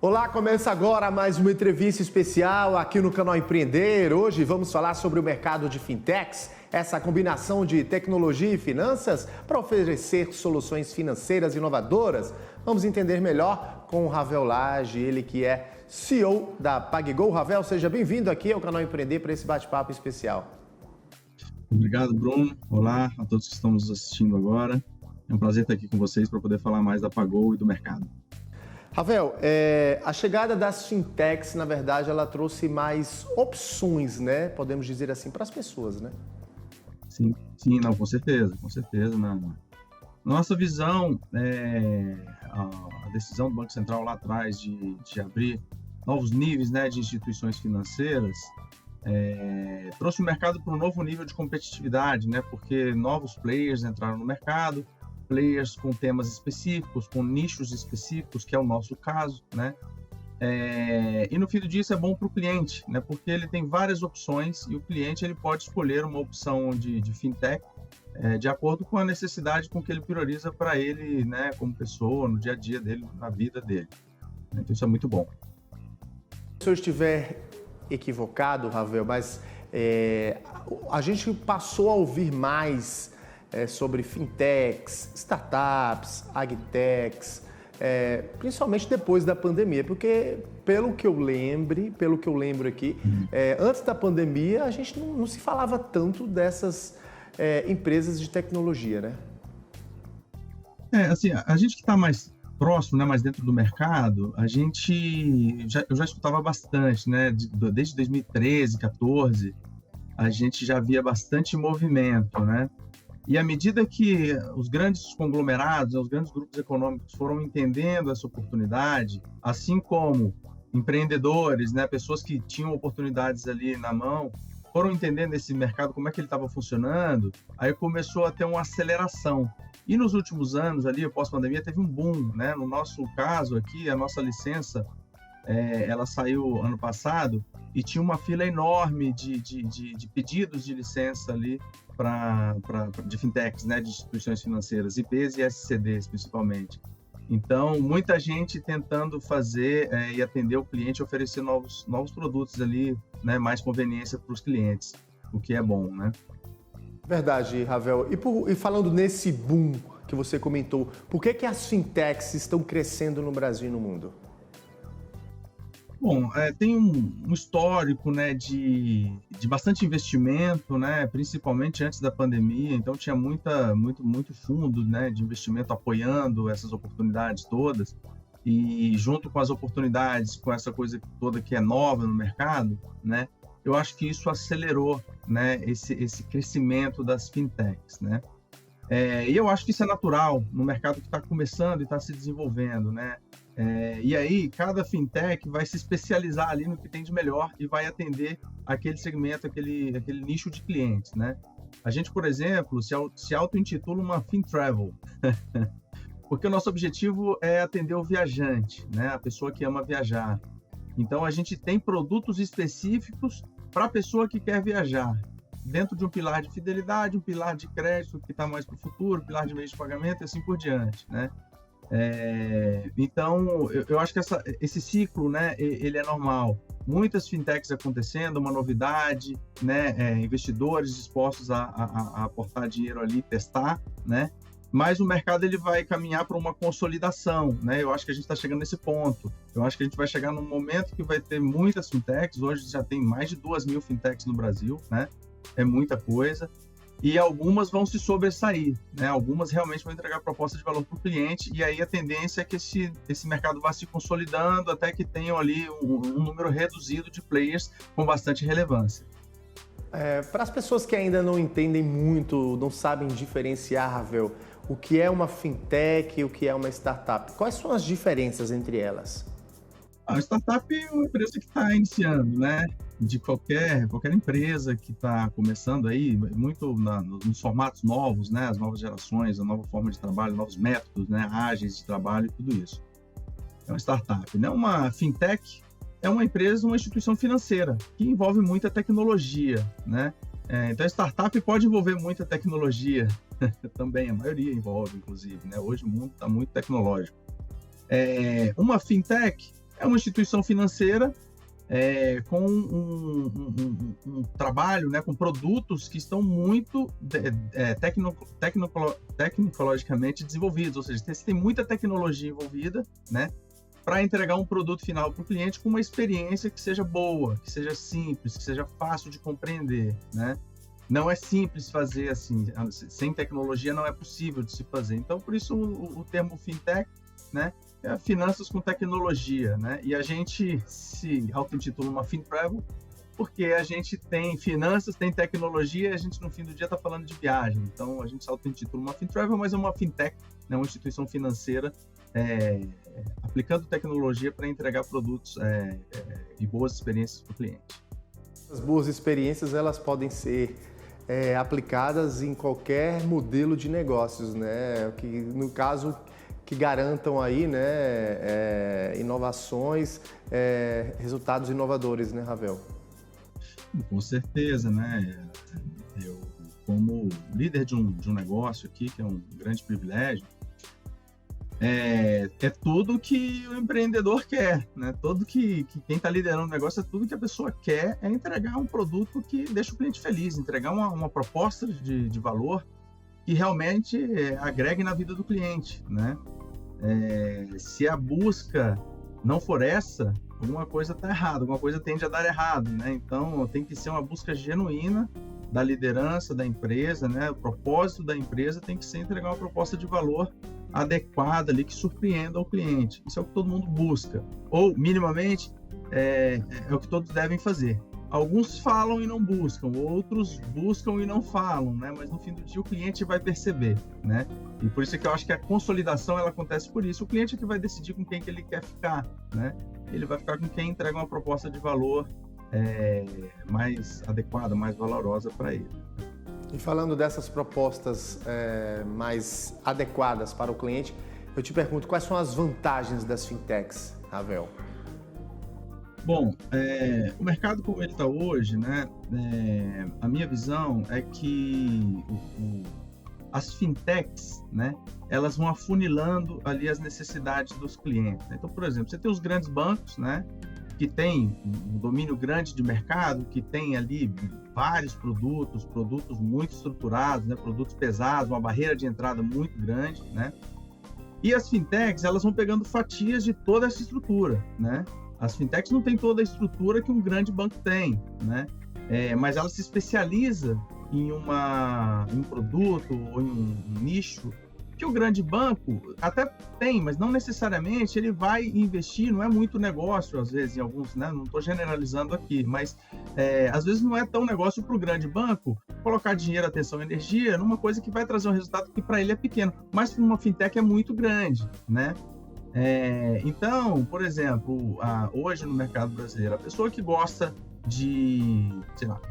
Olá, começa agora mais uma entrevista especial aqui no canal Empreender. Hoje vamos falar sobre o mercado de fintechs, essa combinação de tecnologia e finanças para oferecer soluções financeiras inovadoras. Vamos entender melhor com o Ravel Lage, ele que é CEO da PagGo. Ravel, seja bem-vindo aqui ao canal Empreender para esse bate-papo especial. Obrigado, Bruno. Olá a todos que estão nos assistindo agora. É um prazer estar aqui com vocês para poder falar mais da PagGo e do mercado. Ravel, a chegada das fintechs, na verdade, ela trouxe mais opções, né? Podemos dizer assim, para as pessoas, né? Sim, não, com certeza. Nossa visão, a decisão do Banco Central lá atrás de abrir novos níveis, né, de instituições financeiras, trouxe o mercado para um novo nível de competitividade, né? Porque novos players entraram no mercado, players com temas específicos, com nichos específicos, que é o nosso caso, né? E no fim do dia isso é bom para o cliente, né? Porque ele tem várias opções e o cliente ele pode escolher uma opção de fintech de acordo com a necessidade com que ele prioriza para ele, né? Como pessoa, no dia a dia dele, na vida dele. Então isso é muito bom. Se eu estiver equivocado, Ravel, mas a gente passou a ouvir mais sobre fintechs, startups, agtechs, principalmente depois da pandemia, porque pelo que eu lembro aqui, antes da pandemia a gente não se falava tanto dessas empresas de tecnologia, né? Assim, a gente que está mais próximo, né, mais dentro do mercado, eu já escutava bastante, né, desde 2013, 14, a gente já via bastante movimento, né? E à medida que os grandes conglomerados, os grandes grupos econômicos foram entendendo essa oportunidade, assim como empreendedores, né, pessoas que tinham oportunidades ali na mão, foram entendendo esse mercado, como é que ele estava funcionando, aí começou a ter uma aceleração. E nos últimos anos, ali, pós-pandemia, teve um boom, né? No nosso caso aqui, a nossa licença, ela saiu ano passado e tinha uma fila enorme de pedidos de licença ali de fintechs, né, de instituições financeiras, IPs e SCDs principalmente. Então, muita gente tentando fazer e atender o cliente, oferecer novos produtos ali, né, mais conveniência para os clientes, o que é bom, né? Verdade, Ravel. E falando nesse boom que você comentou, por que as fintechs estão crescendo no Brasil e no mundo? Bom, tem um histórico, né, de bastante investimento, né, principalmente antes da pandemia, então tinha muito fundo, né, de investimento apoiando essas oportunidades todas, e junto com as oportunidades, com essa coisa toda que é nova no mercado, né, eu acho que isso acelerou, né, esse crescimento das fintechs, né. E eu acho que isso é natural no mercado que está começando e está se desenvolvendo, né? E aí, cada fintech vai se especializar ali no que tem de melhor e vai atender aquele segmento, aquele nicho de clientes, né? A gente, por exemplo, se auto-intitula uma FinTravel, porque o nosso objetivo é atender o viajante, né? A pessoa que ama viajar. Então, a gente tem produtos específicos para a pessoa que quer viajar, dentro de um pilar de fidelidade, um pilar de crédito que está mais para o futuro, pilar de meio de pagamento e assim por diante, né? Então, eu acho que esse ciclo, né, ele é normal. Muitas fintechs acontecendo, uma novidade, né, investidores dispostos a aportar dinheiro ali, testar, né? Mas o mercado ele vai caminhar para uma consolidação, né? Eu acho que a gente está chegando nesse ponto. Eu acho que a gente vai chegar num momento que vai ter muitas fintechs. Hoje já tem mais de 2.000 fintechs no Brasil, né? É muita coisa. E algumas vão se sobressair, né? Algumas realmente vão entregar proposta de valor para o cliente, e aí a tendência é que esse mercado vá se consolidando até que tenham ali um número reduzido de players com bastante relevância. Para as pessoas que ainda não entendem muito, não sabem diferenciar, Ravel, o que é uma fintech e o que é uma startup, quais são as diferenças entre elas? A startup é uma empresa que está iniciando, né? De qualquer empresa que está começando aí, muito nos formatos novos, né? As novas gerações, a nova forma de trabalho, novos métodos, né? Ágeis de trabalho e tudo isso. É uma startup, né? Uma fintech é uma empresa, uma instituição financeira que envolve muita tecnologia, né? Então, a startup pode envolver muita tecnologia também, a maioria envolve, inclusive, né? Hoje o mundo está muito tecnológico. Uma fintech É uma instituição financeira com um trabalho, né, com produtos que estão muito tecnologicamente desenvolvidos, ou seja, tem muita tecnologia envolvida, né, para entregar um produto final para o cliente com uma experiência que seja boa, que seja simples, que seja fácil de compreender, né? Não é simples fazer assim, sem tecnologia não é possível de se fazer. Então, por isso o termo fintech, né, é finanças com tecnologia, né? E a gente se auto-intitula uma FinTravel porque a gente tem finanças, tem tecnologia, e a gente no fim do dia está falando de viagem. Então, a gente se auto-intitula uma FinTravel, mas é uma fintech, né, uma instituição financeira aplicando tecnologia para entregar produtos e boas experiências para o cliente. As boas experiências, elas podem ser aplicadas em qualquer modelo de negócios, né? Que, no caso, que garantam aí, né, inovações, resultados inovadores, né, Ravel? Com certeza, né? Eu, como líder de um negócio aqui, que é um grande privilégio, é tudo que o empreendedor quer, né? Tudo que quem está liderando o negócio, tudo que a pessoa quer é entregar um produto que deixa o cliente feliz, entregar uma proposta de valor que realmente agregue na vida do cliente, né? Se a busca não for essa, alguma coisa está errada, alguma coisa tende a dar errado, né? Então, tem que ser uma busca genuína da liderança da empresa, né? O propósito da empresa tem que ser entregar uma proposta de valor adequada ali, que surpreenda o cliente. Isso é o que todo mundo busca, ou minimamente é o que todos devem fazer. Alguns falam e não buscam, outros buscam e não falam, né? Mas no fim do dia o cliente vai perceber, né? E por isso é que eu acho que a consolidação ela acontece por isso. O cliente é que vai decidir com quem que ele quer ficar, né? Ele vai ficar com quem entrega uma proposta de valor mais adequada, mais valorosa para ele. E falando dessas propostas mais adequadas para o cliente, eu te pergunto, quais são as vantagens das fintechs, Ravel? Bom, o mercado como ele está hoje, né, a minha visão é que as fintechs, né, elas vão afunilando ali as necessidades dos clientes. Então, por exemplo, você tem os grandes bancos, né, que tem um domínio grande de mercado, que tem ali vários produtos muito estruturados, né, produtos pesados, uma barreira de entrada muito grande, né? E as fintechs, elas vão pegando fatias de toda essa estrutura, né? As fintechs não têm toda a estrutura que um grande banco tem, né? Mas ela se especializa em um produto ou em um nicho que o grande banco até tem, mas não necessariamente ele vai investir, não é muito negócio, às vezes, em alguns, né? Não estou generalizando aqui, mas às vezes não é tão negócio para o grande banco colocar dinheiro, atenção e energia numa coisa que vai trazer um resultado que para ele é pequeno, mas para uma fintech é muito grande, né? Então, por exemplo, hoje no mercado brasileiro, a pessoa que gosta de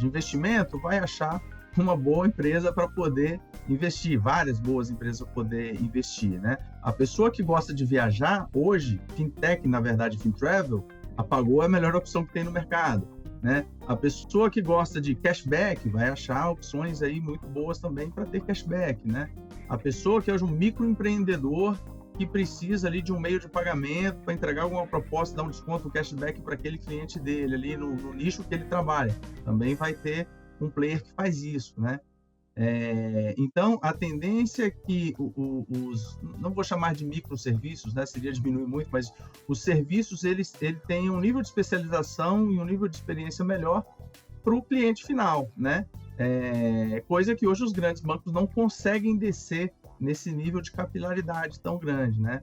investimento vai achar uma boa empresa para poder investir, várias boas empresas para poder investir, né? A pessoa que gosta de viajar, hoje, fintech, na verdade, FinTravel, apagou a melhor opção que tem no mercado, né? A pessoa que gosta de cashback vai achar opções aí muito boas também para ter cashback, né? A pessoa que é hoje um microempreendedor que precisa ali de um meio de pagamento para entregar alguma proposta, dar um desconto, um cashback para aquele cliente dele ali no nicho que ele trabalha, também vai ter um player que faz isso, né? Então, a tendência é que não vou chamar de microserviços, né? Seria diminuir muito, mas os serviços, ele tem um nível de especialização e um nível de experiência melhor para o cliente final, né? Coisa que hoje os grandes bancos não conseguem descer nesse nível de capilaridade tão grande, né?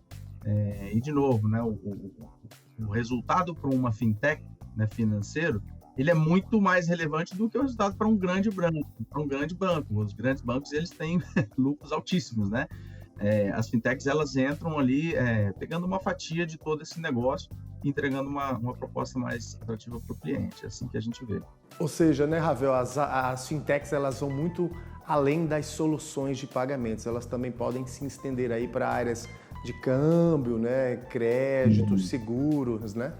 E, de novo, né? O resultado para uma fintech, né, financeiro, ele é muito mais relevante do que o resultado para um grande banco. Os grandes bancos, eles têm lucros altíssimos, né? As fintechs, elas entram ali pegando uma fatia de todo esse negócio e entregando uma proposta mais atrativa para o cliente. É assim que a gente vê. Ou seja, né, Ravel, as fintechs, elas vão muito além das soluções de pagamentos. Elas também podem se estender aí para áreas de câmbio, né, créditos, seguros, né?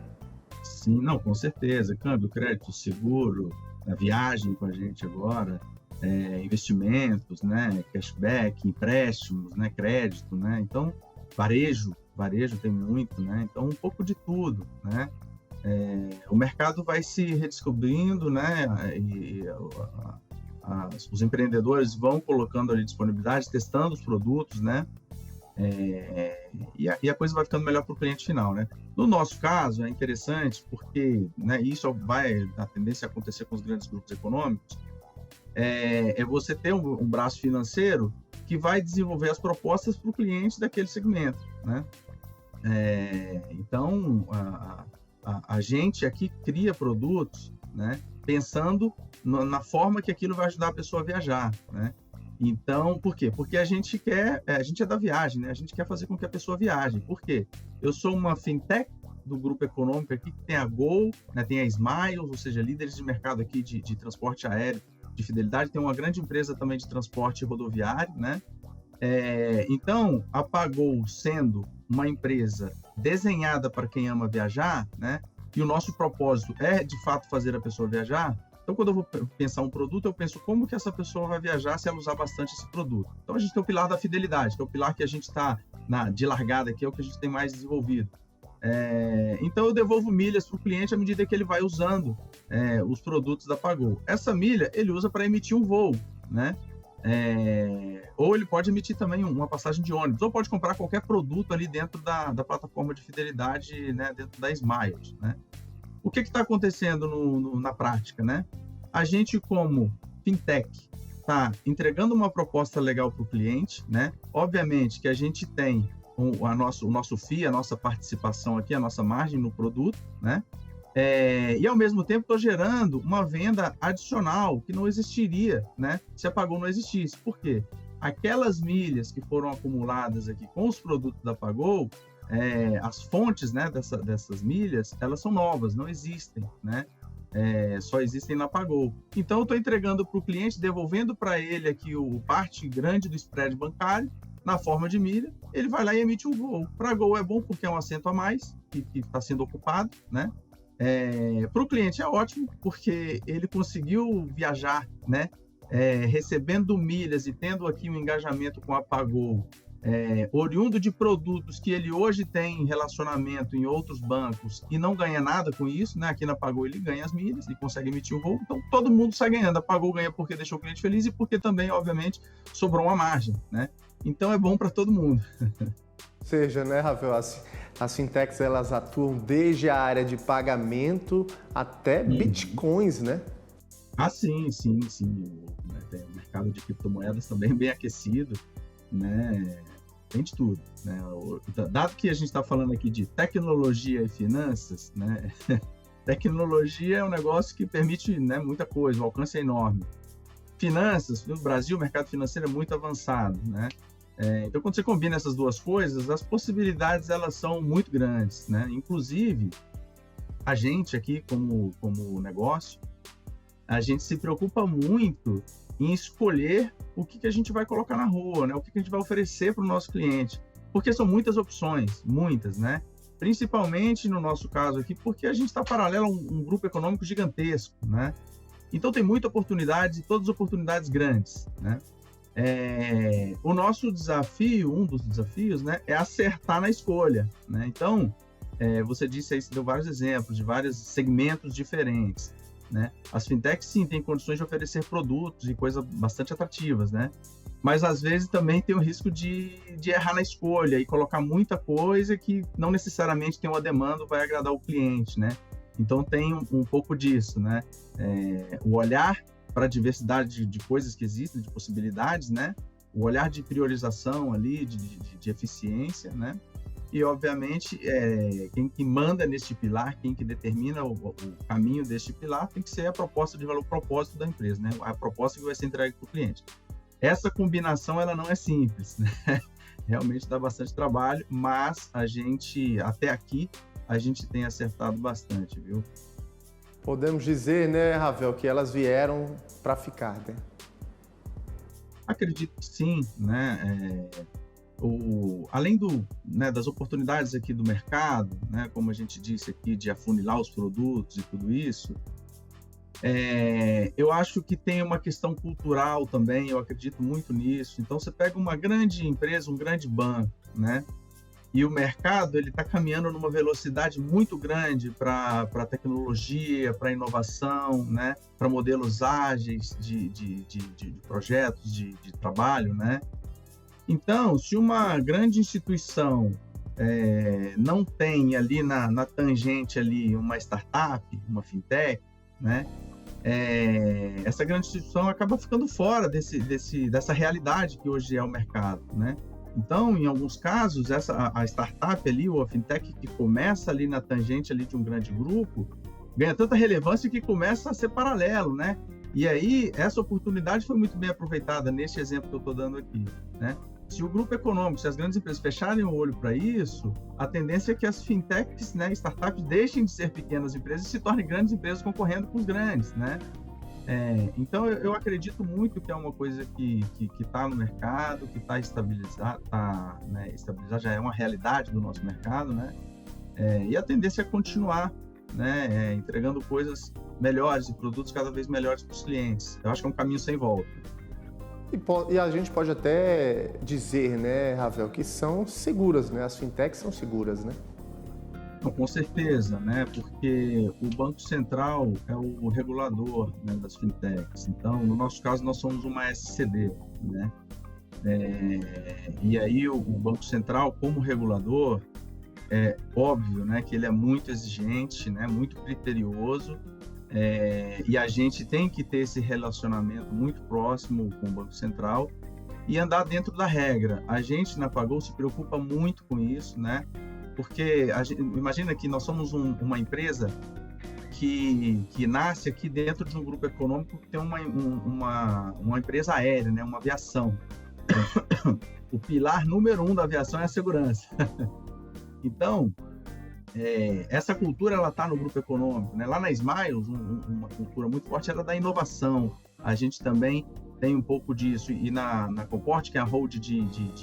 Sim, não, com certeza. Câmbio, crédito, seguro, a viagem com a gente agora, investimentos, né, cashback, empréstimos, né, crédito, né? Então, varejo, varejo tem muito, né? Então, um pouco de tudo, né? O mercado vai se redescobrindo, né? E os empreendedores vão colocando ali disponibilidade, testando os produtos, né? E a coisa vai ficando melhor para o cliente final, né? No nosso caso, é interessante porque, né, isso vai, a tendência a acontecer com os grandes grupos econômicos, é você ter um braço financeiro que vai desenvolver as propostas para o cliente daquele segmento, né? Então, a gente aqui cria produtos, né, pensando na forma que aquilo vai ajudar a pessoa a viajar, né? Então, por quê? Porque a gente é da viagem, né? A gente quer fazer com que a pessoa viaje. Por quê? Eu sou uma fintech do grupo econômico aqui que tem a Gol, né, tem a Smiles, ou seja, líderes de mercado aqui de transporte aéreo de fidelidade, tem uma grande empresa também de transporte rodoviário, né? Então, a Pagou sendo uma empresa desenhada para quem ama viajar, né? E o nosso propósito é, de fato, fazer a pessoa viajar. Então, quando eu vou pensar um produto, eu penso como que essa pessoa vai viajar se ela usar bastante esse produto. Então, a gente tem o pilar da fidelidade, que é o pilar que a gente está de largada, que é o que a gente tem mais desenvolvido. Então, eu devolvo milhas para o cliente à medida que ele vai usando os produtos da Pagou. Essa milha, ele usa para emitir um voo, né? Ou ele pode emitir também uma passagem de ônibus, ou pode comprar qualquer produto ali dentro da plataforma de fidelidade, né, dentro da Smiles, né? O que está acontecendo na prática, né? A gente, como fintech, está entregando uma proposta legal para o cliente, né? Obviamente que a gente tem o nosso FII, a nossa participação aqui, a nossa margem no produto, né? E ao mesmo tempo estou gerando uma venda adicional que não existiria, né, se a Pagou não existisse. Por quê? Aquelas milhas que foram acumuladas aqui com os produtos da Pagou, as fontes, né, dessas milhas, elas são novas, não existem, né? Só existem na Pagou. Então eu estou entregando para o cliente, devolvendo para ele aqui parte grande do spread bancário na forma de milha. Ele vai lá e emite um voo. Para a Gol é bom porque é um assento a mais que está sendo ocupado, né? Para o cliente é ótimo, porque ele conseguiu viajar, né? Recebendo milhas e tendo aqui um engajamento com a Pagou, oriundo de produtos que ele hoje tem relacionamento em outros bancos e não ganha nada com isso, né? Aqui na Pagou ele ganha as milhas e consegue emitir o voo, então todo mundo sai ganhando. A Pagou ganha porque deixou o cliente feliz e porque também, obviamente, sobrou uma margem, né? Então é bom para todo mundo. Ou seja, né, Rafael, as fintechs, elas atuam desde a área de pagamento até bitcoins, né? Sim. Tem o mercado de criptomoedas também bem aquecido, né? Tem de tudo, né? Dado que a gente está falando aqui de tecnologia e finanças, né? Tecnologia é um negócio que permite, né, muita coisa, o alcance é enorme. Finanças, no Brasil, o mercado financeiro é muito avançado, né? Então, quando você combina essas duas coisas, as possibilidades elas são muito grandes, né? Inclusive, a gente aqui, como negócio, a gente se preocupa muito em escolher o que a gente vai colocar na rua, né? O que a gente vai oferecer para o nosso cliente, porque são muitas opções, muitas, né? Principalmente no nosso caso aqui, porque a gente está paralelo a um grupo econômico gigantesco, né? Então, tem muita oportunidade e todas oportunidades grandes, né? O nosso desafio, um dos desafios, né, é acertar na escolha, né? Então, você disse aí, você deu vários exemplos de vários segmentos diferentes, né? As fintechs, sim, têm condições de oferecer produtos e coisas bastante atrativas, né? Mas, às vezes, também tem o risco de errar na escolha e colocar muita coisa que não necessariamente tem uma demanda ou vai agradar o cliente, né? Então, tem um pouco disso, né? O olhar para a diversidade de coisas que existem, de possibilidades, né? O olhar de priorização ali, de eficiência, né? E, obviamente, quem manda neste pilar, quem que determina o caminho deste pilar, tem que ser a proposta de valor, propósito da empresa, né? A proposta que vai ser entregue para o cliente. Essa combinação, ela não é simples, né? Realmente dá bastante trabalho, mas a gente, até aqui, a gente tem acertado bastante, viu? Podemos dizer, né, Ravel, que elas vieram para ficar, né? Acredito que sim, né? Além das oportunidades aqui do mercado, né, como a gente disse aqui, de afunilar os produtos e tudo isso, eu acho que tem uma questão cultural também, eu acredito muito nisso. Então, você pega uma grande empresa, um grande banco, né? E o mercado ele está caminhando numa velocidade muito grande para tecnologia, para inovação, né? Para modelos ágeis de projetos de trabalho, né? Então, se uma grande instituição não tem ali na tangente ali uma startup, uma fintech, né? Essa grande instituição acaba ficando fora dessa realidade que hoje é o mercado, né? Então, em alguns casos, a startup ali, ou a fintech que começa ali na tangente ali de um grande grupo, ganha tanta relevância que começa a ser paralelo, né? E aí, essa oportunidade foi muito bem aproveitada neste exemplo que eu estou dando aqui, né? Se o grupo econômico, se as grandes empresas fecharem o olho para isso, a tendência é que as fintechs, né, startups, deixem de ser pequenas empresas e se tornem grandes empresas concorrendo com os grandes, né? Então, eu acredito muito que é uma coisa que está no mercado, que está estabilizado, né, estabilizado, já é uma realidade do nosso mercado, né? E a tendência é continuar, né, entregando coisas melhores e produtos cada vez melhores para os clientes. Eu acho que é um caminho sem volta. E a gente pode até dizer, né, Ravel, que são seguras, né? As fintechs são seguras, né? Com certeza, né? Porque o Banco Central é o regulador, né, das fintechs. Então, no nosso caso, nós somos uma SCD, né? E aí o Banco Central, como regulador, é óbvio, né, que ele é muito exigente, né, muito criterioso, e a gente tem que ter esse relacionamento muito próximo com o Banco Central e andar dentro da regra. A gente na Pagou se preocupa muito com isso, né? Porque imagina que nós somos uma empresa que nasce aqui dentro de um grupo econômico que tem uma empresa aérea, né? Uma aviação. O pilar número 1 da aviação é a segurança. Então, essa cultura ela está no grupo econômico, né? Lá na Smiles, uma cultura muito forte era da inovação. A gente também tem um pouco disso, e na Comport, que é a hold de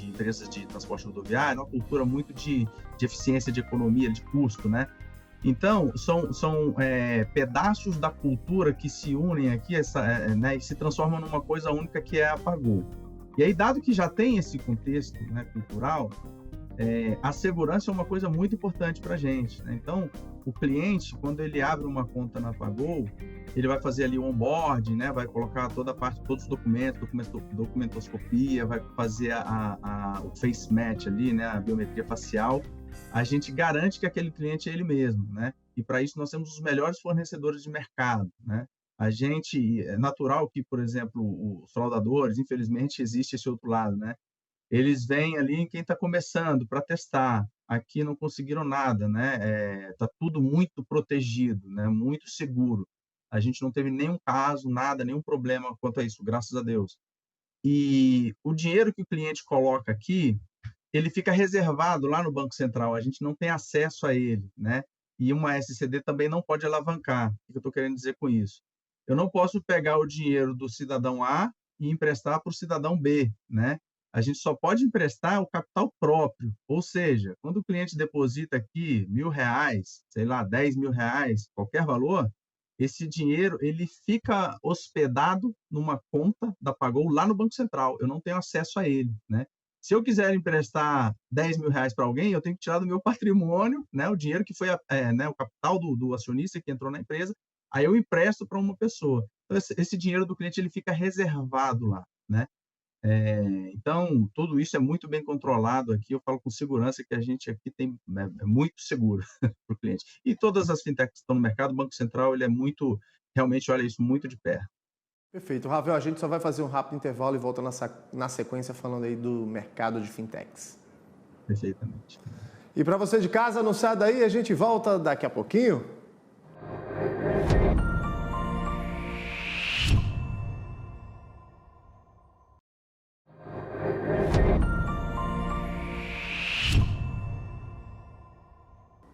empresas de transporte rodoviário, é uma cultura muito de eficiência, de economia, de custo, né? Então, são pedaços da cultura que se unem aqui, né, e se transformam numa coisa única que é a Pagou. E aí, dado que já tem esse contexto, né, cultural, a segurança é uma coisa muito importante para a gente, né? Então, o cliente, quando ele abre uma conta na Pagou, ele vai fazer ali o onboarding, né? Vai colocar todos os documentos, documentoscopia, vai fazer o face match ali, né? A biometria facial. A gente garante que aquele cliente é ele mesmo, né? E para isso nós temos os melhores fornecedores de mercado, né? É natural que, por exemplo, os fraudadores, infelizmente, existe esse outro lado, né? Eles vêm ali em quem está começando para testar. Aqui não conseguiram nada, né? Tá tudo muito protegido, né? Muito seguro. A gente não teve nenhum caso, nada, nenhum problema quanto a isso, graças a Deus. E o dinheiro que o cliente coloca aqui, ele fica reservado lá no Banco Central. A gente não tem acesso a ele, né? E uma SCD também não pode alavancar. O que eu estou querendo dizer com isso? Eu não posso pegar o dinheiro do cidadão A e emprestar para o cidadão B, né? A gente só pode emprestar o capital próprio, ou seja, quando o cliente deposita aqui R$1.000, sei lá, R$10.000, qualquer valor, esse dinheiro ele fica hospedado numa conta da Pagou lá no Banco Central. Eu não tenho acesso a ele, né? Se eu quiser emprestar R$10.000 para alguém, eu tenho que tirar do meu patrimônio, né, o dinheiro que foi né, o capital do acionista que entrou na empresa, aí eu empresto para uma pessoa. Então, esse dinheiro do cliente ele fica reservado lá, né? Então, tudo isso é muito bem controlado aqui. Eu falo com segurança que a gente aqui é muito seguro para o cliente. E todas as fintechs que estão no mercado, o Banco Central ele é muito, realmente olha isso muito de perto. Perfeito. Ravel, a gente só vai fazer um rápido intervalo e volta na sequência falando aí do mercado de fintechs. Perfeitamente. E para você de casa, não sai daí, a gente volta daqui a pouquinho.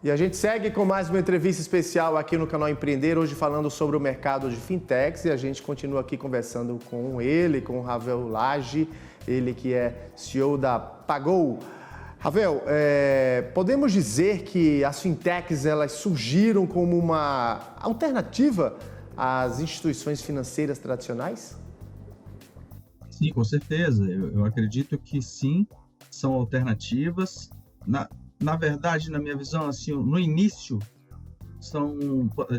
E a gente segue com mais uma entrevista especial aqui no canal Empreender, hoje falando sobre o mercado de fintechs, e a gente continua aqui conversando com ele, com o Ravel Lage, ele que é CEO da Pagou. Ravel, podemos dizer que as fintechs elas surgiram como uma alternativa às instituições financeiras tradicionais? Sim, com certeza. Eu acredito que sim, são alternativas. na verdade, na minha visão, assim, no início,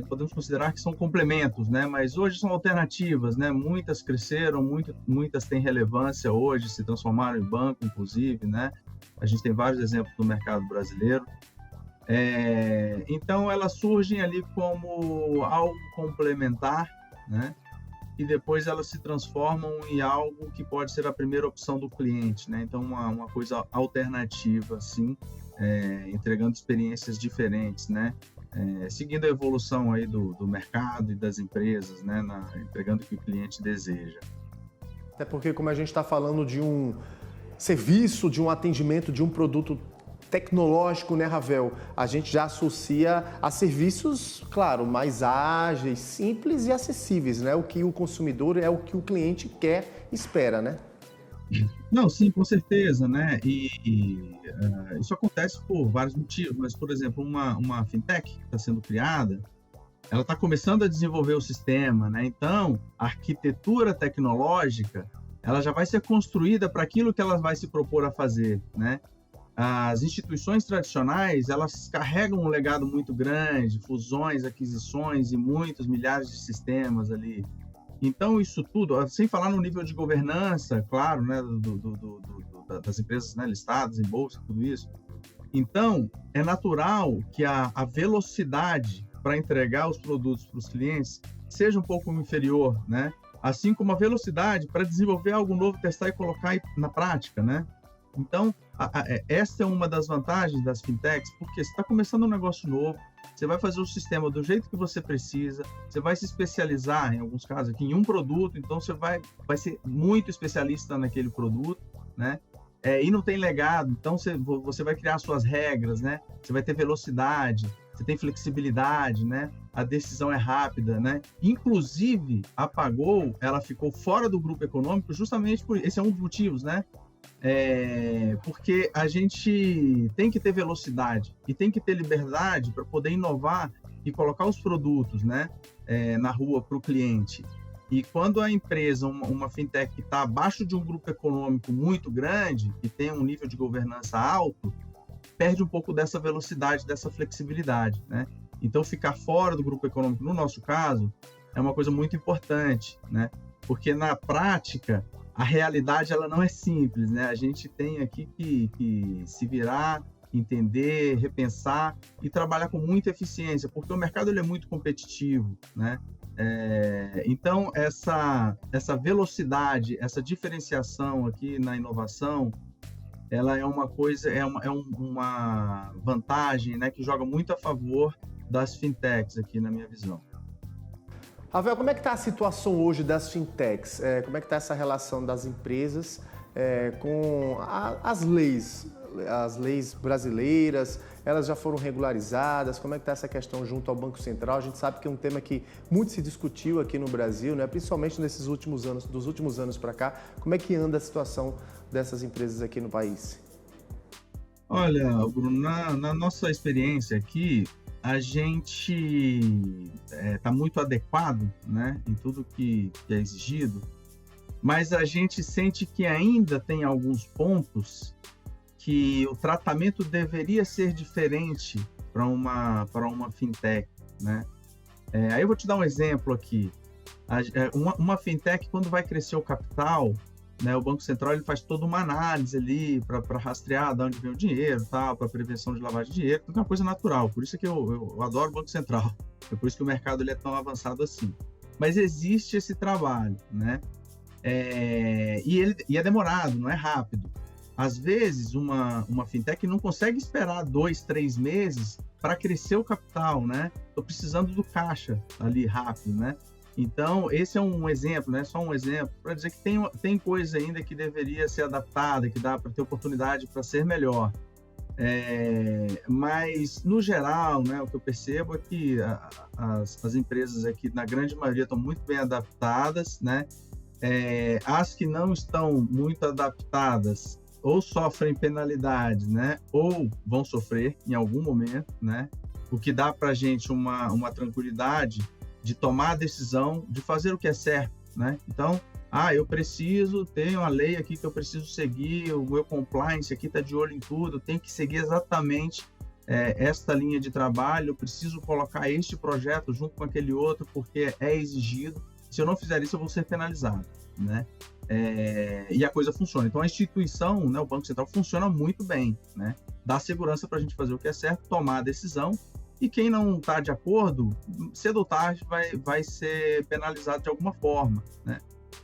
podemos considerar que são complementos, né? Mas hoje são alternativas, né? Muitas cresceram, muitas têm relevância hoje, se transformaram em banco, inclusive, né? A gente tem vários exemplos no mercado brasileiro. Então, elas surgem ali como algo complementar, né? E depois elas se transformam em algo que pode ser a primeira opção do cliente, né? Então, uma coisa alternativa, assim, entregando experiências diferentes, né? Seguindo a evolução aí do mercado e das empresas, né? Entregando o que o cliente deseja. Até porque, como a gente está falando de um serviço, de um atendimento, de um produto tecnológico, né, Ravel? A gente já associa a serviços, claro, mais ágeis, simples e acessíveis, né? O que o consumidor é o que o cliente quer e espera, né? Não, sim, com certeza, né? Isso acontece por vários motivos, mas, por exemplo, uma fintech que está sendo criada, ela está começando a desenvolver o sistema, né? Então, a arquitetura tecnológica, ela já vai ser construída para aquilo que ela vai se propor a fazer, né? As instituições tradicionais, elas carregam um legado muito grande, fusões, aquisições e muitos milhares de sistemas ali. Então, isso tudo, sem falar no nível de governança, claro, né, das empresas, né, listadas em bolsa, tudo isso. Então, é natural que a velocidade para entregar os produtos para os clientes seja um pouco inferior, né? Assim como a velocidade para desenvolver algo novo, testar e colocar na prática, né? Então, essa é uma das vantagens das fintechs, porque você está começando um negócio novo, você vai fazer o sistema do jeito que você precisa, você vai se especializar, em alguns casos aqui, em um produto, então você vai ser muito especialista naquele produto, né? E não tem legado, então você vai criar suas regras, né? Você vai ter velocidade, você tem flexibilidade, né? A decisão é rápida, né? Inclusive, a Pagou, ela ficou fora do grupo econômico justamente por... Esse é um dos motivos, né? Porque a gente tem que ter velocidade e tem que ter liberdade para poder inovar e colocar os produtos, né, na rua para o cliente. E quando a empresa, uma fintech que está abaixo de um grupo econômico muito grande e tem um nível de governança alto, perde um pouco dessa velocidade, dessa flexibilidade, né? Então, ficar fora do grupo econômico, no nosso caso, é uma coisa muito importante, né? Porque na prática a realidade ela não é simples, né? A gente tem aqui que se virar, entender, repensar e trabalhar com muita eficiência, porque o mercado ele é muito competitivo, né? Então, essa velocidade, essa diferenciação aqui na inovação, ela é uma coisa, uma vantagem, né, que joga muito a favor das fintechs aqui, na minha visão. Ravel, como é que está a situação hoje das fintechs? Como é que está essa relação das empresas com as leis? As leis brasileiras, elas já foram regularizadas? Como é que está essa questão junto ao Banco Central? A gente sabe que é um tema que muito se discutiu aqui no Brasil, né? Principalmente nesses últimos anos, dos últimos anos para cá. Como é que anda a situação dessas empresas aqui no país? Olha, Bruno, na nossa experiência aqui, a gente está muito adequado, né, em tudo que é exigido, mas a gente sente que ainda tem alguns pontos que o tratamento deveria ser diferente para uma fintech, né? Aí eu vou te dar um exemplo aqui. Uma fintech, quando vai crescer o capital, né, o Banco Central ele faz toda uma análise ali para rastrear de onde vem o dinheiro, para prevenção de lavagem de dinheiro, tudo é uma coisa natural. Por isso que eu adoro o Banco Central. É por isso que o mercado ele é tão avançado assim. Mas existe esse trabalho, né? E é demorado, não é rápido. Às vezes, uma fintech não consegue esperar 2, 3 meses para crescer o capital, né? Estou precisando do caixa ali rápido, né? Então, esse é um exemplo, né? Só um exemplo, para dizer que tem coisa ainda que deveria ser adaptada, que dá para ter oportunidade para ser melhor. Mas, no geral, né, o que eu percebo é que as empresas aqui, na grande maioria, estão muito bem adaptadas, né? As que não estão muito adaptadas ou sofrem penalidades, né? Ou vão sofrer em algum momento, né? O que dá para a gente uma tranquilidade de tomar a decisão de fazer o que é certo, né? Então, eu preciso ter uma lei aqui que eu preciso seguir, o meu compliance aqui está de olho em tudo, eu tenho que seguir exatamente esta linha de trabalho, eu preciso colocar este projeto junto com aquele outro porque é exigido. Se eu não fizer isso, eu vou ser penalizado, né? E a coisa funciona. Então, a instituição, né, o Banco Central, funciona muito bem, né? Dá segurança para a gente fazer o que é certo, tomar a decisão, e quem não está de acordo, cedo ou tarde, vai ser penalizado de alguma forma, né?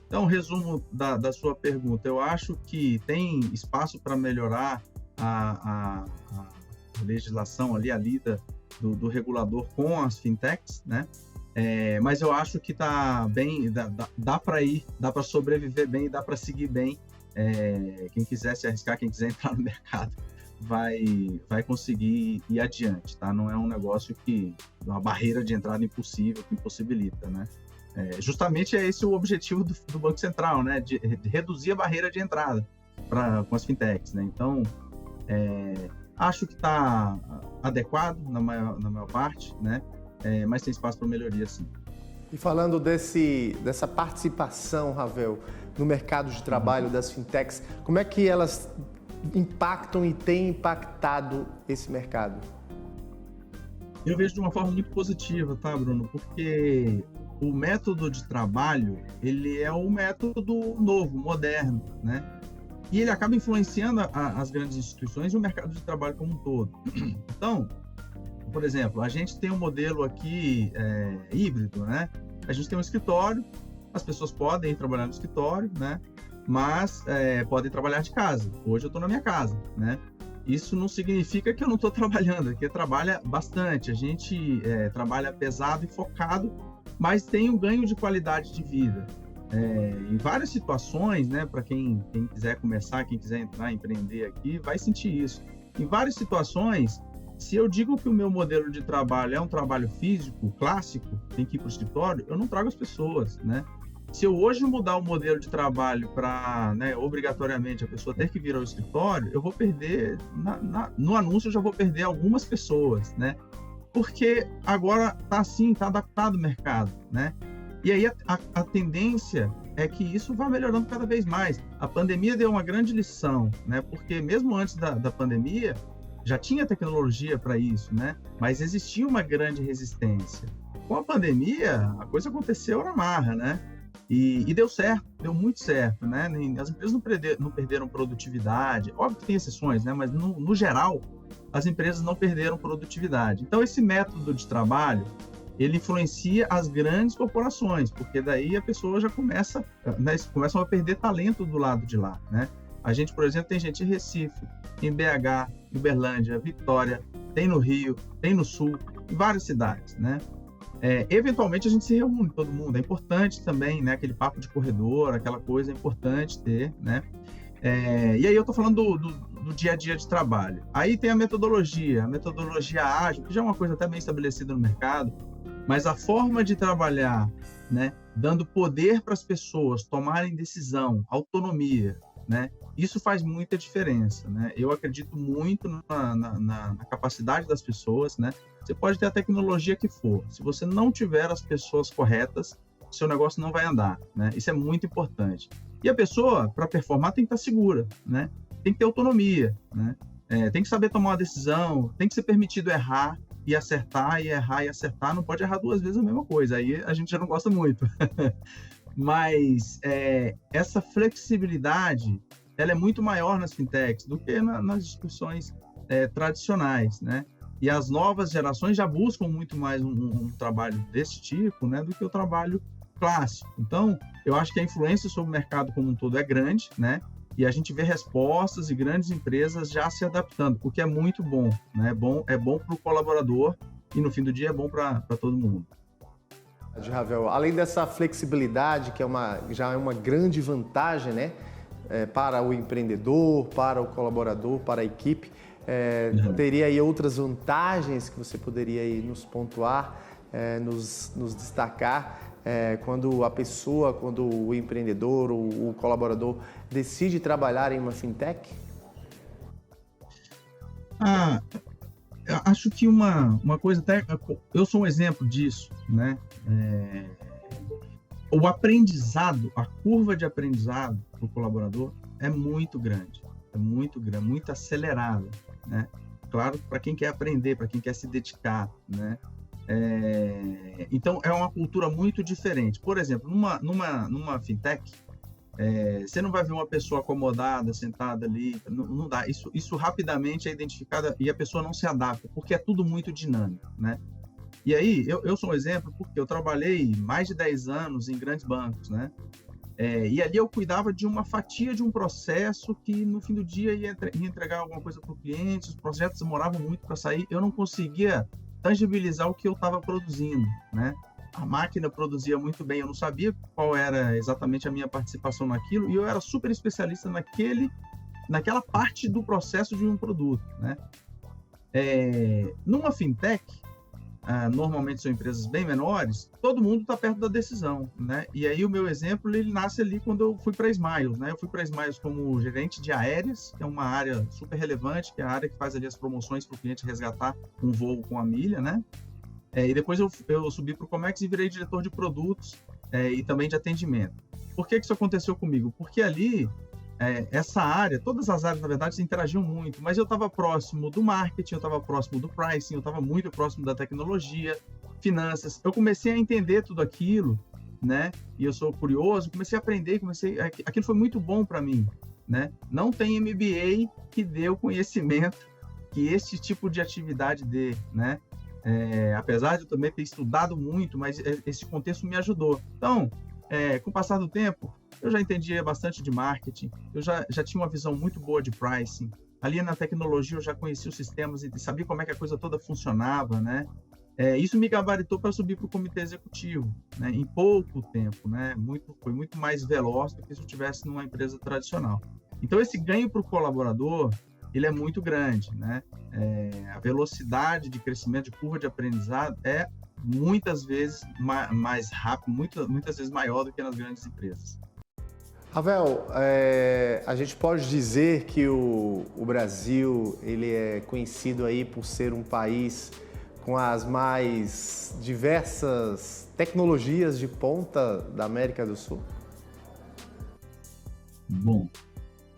Então, resumo da sua pergunta, eu acho que tem espaço para melhorar a legislação ali, a lida do regulador com as fintechs, né? Mas eu acho que tá bem, dá para ir, dá para sobreviver bem, dá para seguir bem. Quem quiser se arriscar, quem quiser entrar no mercado, vai conseguir ir adiante, tá? Não é um negócio que uma barreira de entrada impossível, que impossibilita, né? Justamente é esse o objetivo do Banco Central, né? De reduzir a barreira de entrada com as fintechs, né? Então, acho que está adequado na maior parte, né? Mas tem espaço para melhoria, sim. E falando dessa participação, Ravel, no mercado de trabalho das fintechs, como é que elas impactam e têm impactado esse mercado? Eu vejo de uma forma muito positiva, tá, Bruno? Porque o método de trabalho, ele é um método novo, moderno, né? E ele acaba influenciando as grandes instituições e o mercado de trabalho como um todo. Então, por exemplo, a gente tem um modelo aqui híbrido, né? A gente tem um escritório, as pessoas podem ir trabalhar no escritório, né? Mas podem trabalhar de casa. Hoje eu estou na minha casa, né? Isso não significa que eu não estou trabalhando, porque trabalha bastante. A gente trabalha pesado e focado, mas tem um ganho de qualidade de vida. Em várias situações, né? Para quem quiser começar, quem quiser entrar, empreender aqui, vai sentir isso. Em várias situações, se eu digo que o meu modelo de trabalho é um trabalho físico, clássico, tem que ir para o escritório, eu não trago as pessoas, né? Se eu hoje mudar o modelo de trabalho para, né, obrigatoriamente a pessoa ter que vir ao escritório, eu vou perder, no anúncio eu já vou perder algumas pessoas, né? Porque agora está assim, está adaptado o mercado, né? E aí a tendência é que isso vá melhorando cada vez mais. A pandemia deu uma grande lição, né? Porque mesmo antes da pandemia, já tinha tecnologia para isso, né? Mas existia uma grande resistência. Com a pandemia, a coisa aconteceu na marra, né? E deu certo, deu muito certo, né? As empresas não perderam produtividade. Óbvio que tem exceções, né? Mas no geral, as empresas não perderam produtividade. Então, esse método de trabalho, ele influencia as grandes corporações, porque daí a pessoa já começam a perder talento do lado de lá, né? A gente, por exemplo, tem gente em Recife, em BH, em Uberlândia, Vitória, tem no Rio, tem no Sul, em várias cidades, né? Eventualmente a gente se reúne, todo mundo, é importante também, né? Aquele papo de corredor, aquela coisa é importante ter, né? E aí eu tô falando do dia a dia de trabalho. Aí tem a metodologia ágil, que já é uma coisa até bem estabelecida no mercado, mas a forma de trabalhar, né? Dando poder para as pessoas tomarem decisão, autonomia, né? Isso faz muita diferença, né? Eu acredito muito na capacidade das pessoas, né? Você pode ter a tecnologia que for, se você não tiver as pessoas corretas, seu negócio não vai andar, né? Isso é muito importante. E a pessoa, para performar, tem que estar segura, né? Tem que ter autonomia, né? Tem que saber tomar uma decisão, tem que ser permitido errar e acertar, e errar e acertar. Não pode errar duas vezes a mesma coisa, aí a gente já não gosta muito. Mas essa flexibilidade, ela é muito maior nas fintechs do que nas instituições tradicionais, né? E as novas gerações já buscam muito mais um trabalho desse tipo, né, do que o trabalho clássico. Então, eu acho que a influência sobre o mercado como um todo é grande, né? E a gente vê respostas e grandes empresas já se adaptando, o que é muito bom, né? É bom para o colaborador e, no fim do dia, é bom para todo mundo. Ravel, além dessa flexibilidade, que já é uma grande vantagem, né? Para o empreendedor, para o colaborador, para a equipe, teria aí outras vantagens que você poderia aí nos pontuar, nos destacar, quando a pessoa, quando o empreendedor, o colaborador decide trabalhar em uma fintech? Eu acho que uma coisa até... Eu sou um exemplo disso, né? o aprendizado, a curva de aprendizado para o colaborador é muito grande, muito acelerada, né? Claro, para quem quer aprender, para quem quer se dedicar, né? Então, é uma cultura muito diferente. Por exemplo, numa fintech, você não vai ver uma pessoa acomodada, sentada ali, não dá. Isso rapidamente é identificado e a pessoa não se adapta, porque é tudo muito dinâmico, né? E aí, eu sou um exemplo porque eu trabalhei mais de 10 anos em grandes bancos, né? E ali eu cuidava de uma fatia de um processo que no fim do dia ia entregar alguma coisa para o cliente, os projetos demoravam muito para sair, eu não conseguia tangibilizar o que eu estava produzindo, né? A máquina produzia muito bem, eu não sabia qual era exatamente a minha participação naquilo e eu era super especialista naquela parte do processo de um produto, né? Numa fintech, normalmente são empresas bem menores, todo mundo está perto da decisão, né? E aí o meu exemplo, ele nasce ali quando eu fui para a Smiles, né? Eu fui para a Smiles como gerente de aéreas, que é uma área super relevante, que é a área que faz ali as promoções para o cliente resgatar um voo com a milha, né? E depois eu subi para o Comex e virei diretor de produtos e também de atendimento. Por que isso aconteceu comigo? Porque ali, essa área, todas as áreas, na verdade, se interagiam muito, mas eu estava próximo do marketing, eu estava próximo do pricing, eu estava muito próximo da tecnologia, finanças. Eu comecei a entender tudo aquilo, né? E eu sou curioso, comecei a aprender, aquilo foi muito bom para mim, né? Não tem MBA que dê o conhecimento que esse tipo de atividade dê, né? Apesar de eu também ter estudado muito, mas esse contexto me ajudou. Então, com o passar do tempo, eu já entendia bastante de marketing, eu já tinha uma visão muito boa de pricing. Ali na tecnologia eu já conhecia os sistemas e sabia como é que a coisa toda funcionava, né? Isso me gabaritou para subir para o comitê executivo, né? Em pouco tempo, né? Foi muito mais veloz do que se eu estivesse numa empresa tradicional. Então, esse ganho para o colaborador, ele é muito grande, né? A velocidade de crescimento, de curva de aprendizado é muitas vezes mais rápido, muitas vezes maior do que nas grandes empresas. Ravel, a gente pode dizer que o Brasil ele é conhecido aí por ser um país com as mais diversas tecnologias de ponta da América do Sul? Bom,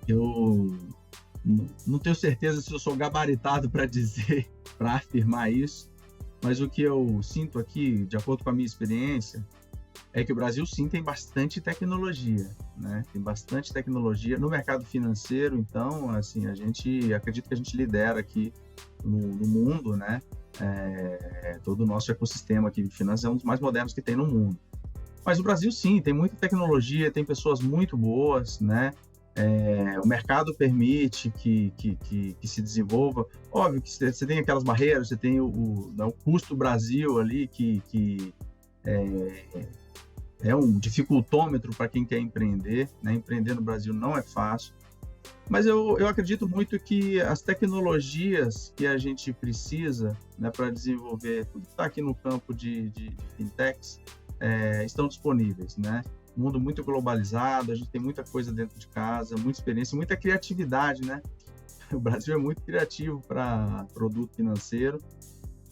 eu não tenho certeza se eu sou gabaritado para dizer, para afirmar isso, mas o que eu sinto aqui, de acordo com a minha experiência, é que o Brasil, sim, tem bastante tecnologia, né? Tem bastante tecnologia no mercado financeiro, então, assim, acredito que a gente lidera aqui no mundo, né? Todo o nosso ecossistema aqui de finanças é um dos mais modernos que tem no mundo. Mas o Brasil, sim, tem muita tecnologia, tem pessoas muito boas, né? O mercado permite que se desenvolva. Óbvio que você tem aquelas barreiras, você tem o custo Brasil ali, que é um dificultômetro para quem quer empreender, né? Empreender no Brasil não é fácil, mas eu acredito muito que as tecnologias que a gente precisa, né, para desenvolver tudo que está aqui no campo de fintechs estão disponíveis, né? Um mundo muito globalizado, a gente tem muita coisa dentro de casa, muita experiência, muita criatividade, né? O Brasil é muito criativo para produto financeiro.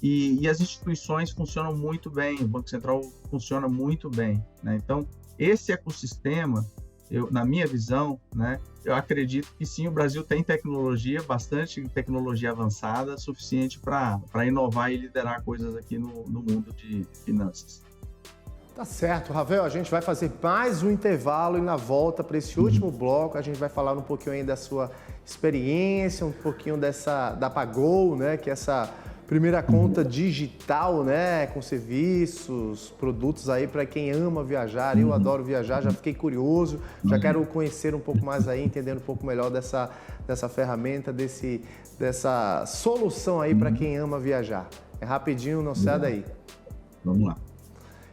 E as instituições funcionam muito bem, o Banco Central funciona muito bem, né? Então, esse ecossistema, na minha visão, né, eu acredito que sim, o Brasil tem tecnologia, bastante tecnologia avançada, suficiente para inovar e liderar coisas aqui no mundo de finanças. Tá certo, Ravel, a gente vai fazer mais um intervalo e na volta para esse último bloco a gente vai falar um pouquinho aí da sua experiência, um pouquinho da Pagou, né, que é essa primeira conta digital, né, com serviços, produtos aí para quem ama viajar. Eu adoro viajar, já fiquei curioso, já quero conhecer um pouco mais aí, entender um pouco melhor dessa ferramenta, dessa solução aí para quem ama viajar. É rapidinho, não sai daí. Vamos lá.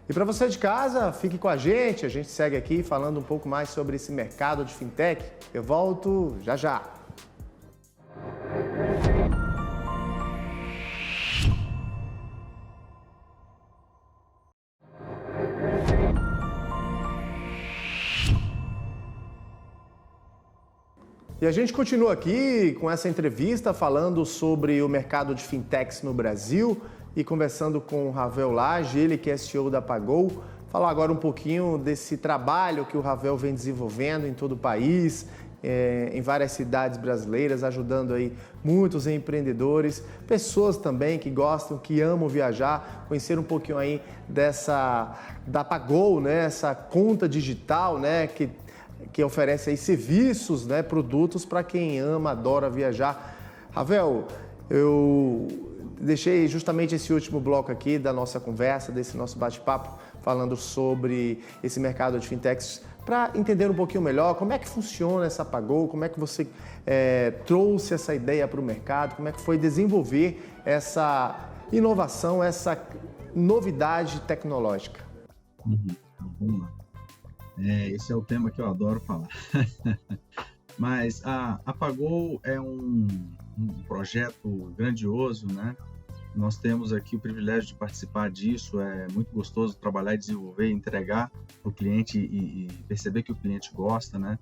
E para você de casa, fique com a gente segue aqui falando um pouco mais sobre esse mercado de fintech. Eu volto já já. E a gente continua aqui com essa entrevista falando sobre o mercado de fintechs no Brasil e conversando com o Ravel Lage, ele que é CEO da Pagou. falar agora um pouquinho desse trabalho que o Ravel vem desenvolvendo em todo o país, em várias cidades brasileiras, ajudando aí muitos empreendedores, pessoas também que gostam, que amam viajar, conhecer um pouquinho aí da Pagou, né? Essa conta digital, né? Que oferece aí serviços, né? Produtos para quem ama, adora viajar. Ravel, eu deixei justamente esse último bloco aqui da nossa conversa, desse nosso bate-papo, falando sobre esse mercado de fintechs, para entender um pouquinho melhor como é que funciona essa Pagou, como é que você trouxe essa ideia para o mercado, como é que foi desenvolver essa inovação, essa novidade tecnológica. Vamos lá. Esse é o tema que eu adoro falar. Mas a Pagou é um projeto grandioso, né? Nós temos aqui o privilégio de participar disso, é muito gostoso trabalhar e desenvolver, entregar para o cliente e perceber que o cliente gosta, né?